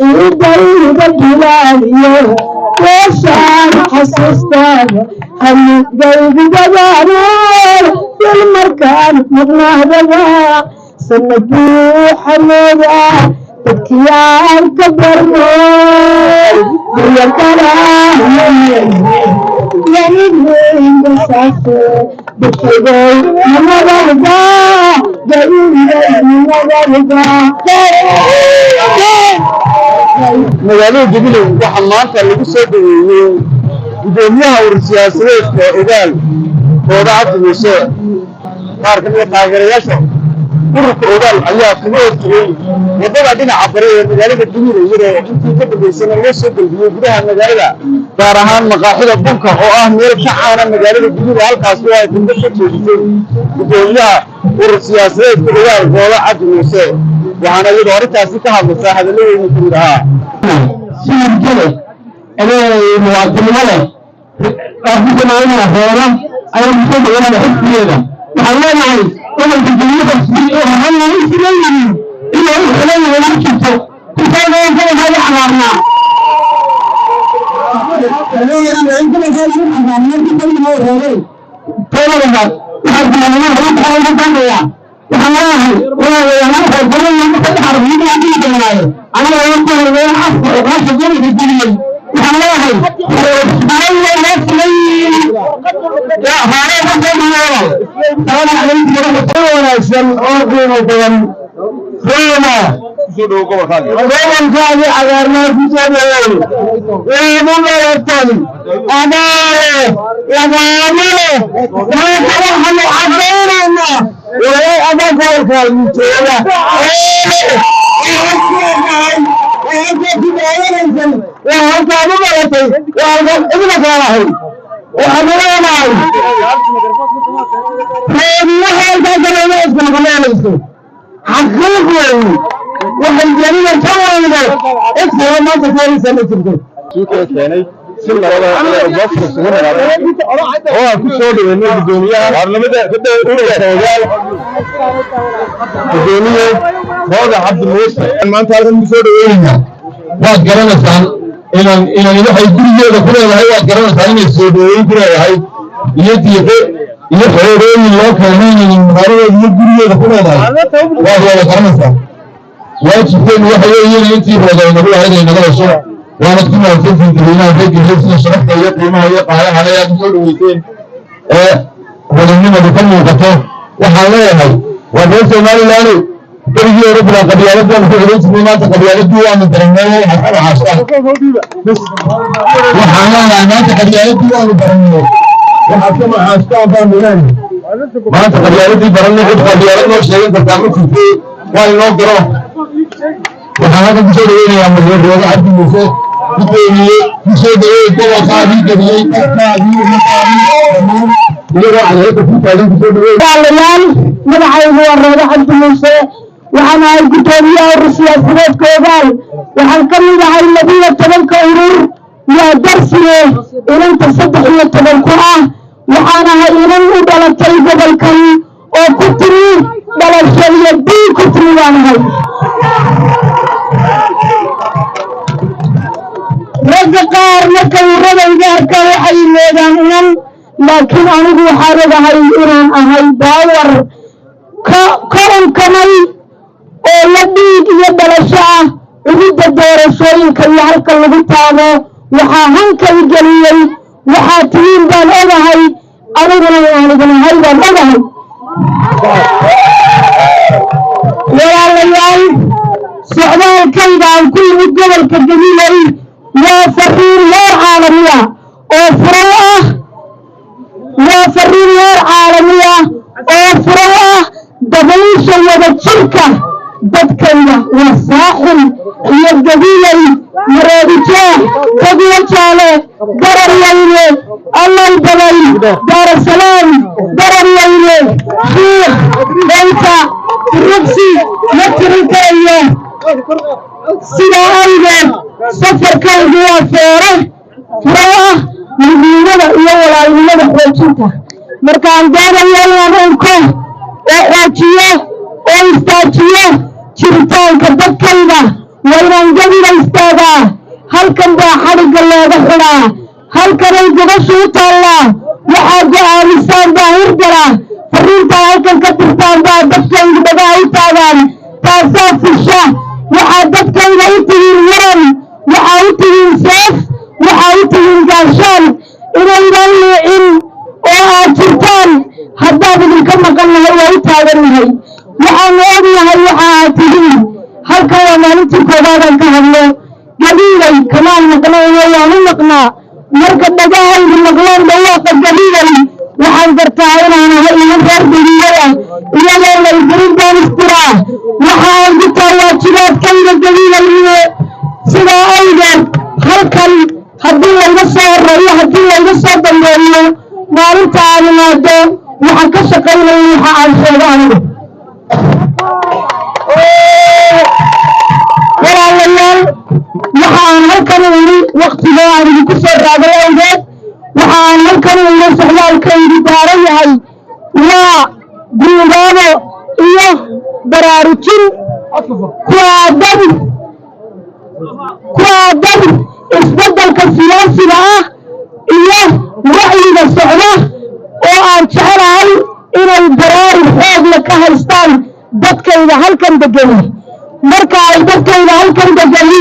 يدرب الجلالية وشان حسستان هل قلبي جبارور في المركان مغنى سنبو حميدة تكيان كبرنور يا كلام يعني بسافر بكذا مرضى magaalada Jubilee waxa maanta lagu soo dhaweeyay gudoomiyaha siyaasadeedka Ogaal Cabdi Muuse qaar ka mid ah taageerayaasha ururka Ogaal ayaa kaga hortagay wadada dhinaca bari ee magaalada Jubilee iyadoo intii ka dambeysay laga soo galiyay gudaha magaalada gaar ahaan maqaaxida bunka oo ah meel ka caan ah magaalada Jubilee halkaas oo ay dad ka jeedisay gudoomiyaha ururka siyaasadeedka Ogaal Cabdi Muuse waxaana iyadoo arrintaasi ka hadlaysaa hadalladii ku yiraahdaa سيرجله أنا مواطنينه أخذنا هنا هنا أنا مسؤول عن الحكومة وحنا معي ومن الجمهورية السورية وحنا إسرائيل إلى إسرائيل ولا شفته كفاية يمكن هذا حرامنا واجبين وحيين ينتي وضعنا نقول هذا نقول الشرع وانا كنا نفهم في الدنيا في حسن شرحت يقي ما يقع على يقول ويتين ولمنا بكم وقته وحلاها وبس ما له ترجي ربنا قد يرد في الرزق ما قد يرد وان ترناه حتى عاشا وحلاها ما قد يرد وان ترناه وحتى ما عاشا فاهمين ما قد يرد برناه قد يرد شيء تتعمل فيه والله قرأ وهذا بشيء يا مدير عبد الموسى بشيء كذا صاحي كذي قال مدحي هو الرضا عبد الموسى وأنا الجدولية والسياسات كوبال وعن كل هاي الذين تبنكوا يا درسي إلى تصدق إلى تبنكوا وأنا هاي إلى الأولى الطيبة بالكريم وكتري بلا شيء بي كتري وانا هاي رزقار نكو رضا كوحي ميدان لكن أنا حارب هاي إيران هاي باور كرم كمي ولديك يبلشاه وجد الدور الشوين كي يحرك المبتابة وحاهنك الجليل وحاتين بان هاي أنا هاي بان هاي ويا سعودان كيدا كل الدول كالجميلة وفرين غير عالمية وفرين غير عالمية وفروة دبليش ودا شركة بدكية والساحل هي الجميلة مرادجاه تقوى شاله درر يلي الله البلي دار السلام درر يلي شيخ بيتا ربسي متركيه سيدا أيضا سفر كان هو فيره فروه مدينة إيوه ولا خوشنته مركان دانا يلي رنكو وحوشيه وإستاجيه شرطان كبكينا وإنان جميل halkan baa xadhigga looga xidhaa halkanay gabashu u taallaa waxaa go'aamisaan baa hirgala fariintaa halkan ka tirtaan baa dadkayga dhagaa u taagaan taasaa fusha waxaa dadkayga u tihiin waran waxaa u tihiin seef waxaa u tihiin gaashaan inaydan liicin oo aad jirtaan haddaad idinka maqan nahay waa u taagannahay waxaanu ognahay waxa aad tihiin halkan waa maalintii koowaadaan ka hadlo gabiilay kamaan maqnayno waan u maqnaa marka dhagahaydu maqlaan dhawaaqa gabiilay waxaan gartaa inaan ahay iman reer gabiilay ah iyadoo laydirin baan istiraa waxa aan gutaa waajibaadkayga gabiilayne sidaa awgeed halkan haddii layga soo horeeyo haddii layga soo dambeeyo maalinta aan imaado waxaan ka shaqaynaya waxa aan sheego anigu walaalayaal waxa aan halkan uli waktiga aan idinku soo raagay awgeed waxa aan halkan uli socdaalkaydu daaran yahay waa guudaabo iyo baraarujin ku aadan isbeddelka siyaasiga ah iyo wacyiga socda oo aan jecelahay inay baraarug xoogla ka haystaan dadkayda halkan degani marka ay dadkayda halkan degani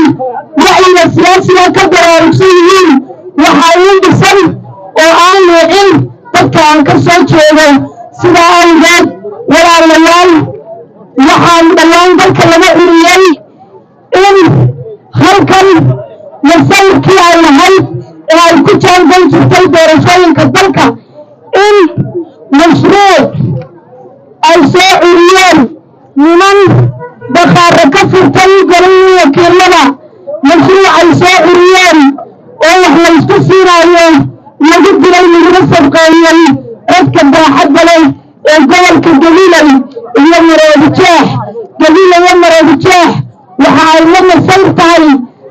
wacyiga siyaasiga ka baraarugsan yihiin waxaa ii dhisan oo aan leecin dadka aan ka soo jeedo sidaa awgeed walaalayaal waxaan dhammaan dalka laga xuriyey in halkan masawirkii ay lahayd ee ay ku jaangan jirtay doorashooyinka dalka in mashruuc ay soo curiyeen niman bakhaaro ka furtay golihii wakiilada mashruuc ay soo curiyeen oo wax laysku siinaayo lagu dilay laguna sabqeeyey codka baaxadda leh ee gobolka gabiilay iyo maroodijeex gabiilay iyo maroodijeex waxa ay la masawir tahay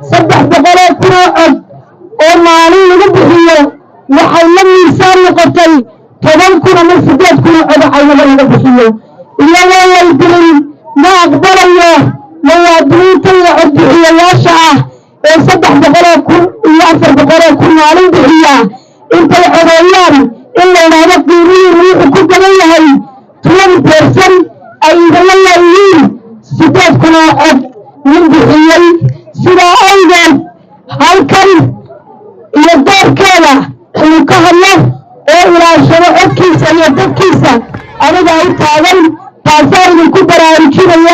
300 kun oo cod oo maalin lagu bixiyo waxay la miisaan noqotay 10 kun ama 8 kun oo cod aynaba laga bixiyo iyadoo lay dilin ma aqbalayo muwaadiniinta iyo codbixiyayaasha ah ee 300 kun iyo 400 kun maalin bixiya intay codeeyaan in la yidhaahdo qiimihii ruuxu ku gaban yahay 20% ay idala leeyihiin 8 kun oo cod nin bixiyey sidaa awgeed halkan iyo doorkeeda inuu ka hadlo oo ilaashado codkiisa iyo dadkiisa aniga ay taagan taasaan idinku baraarujinaya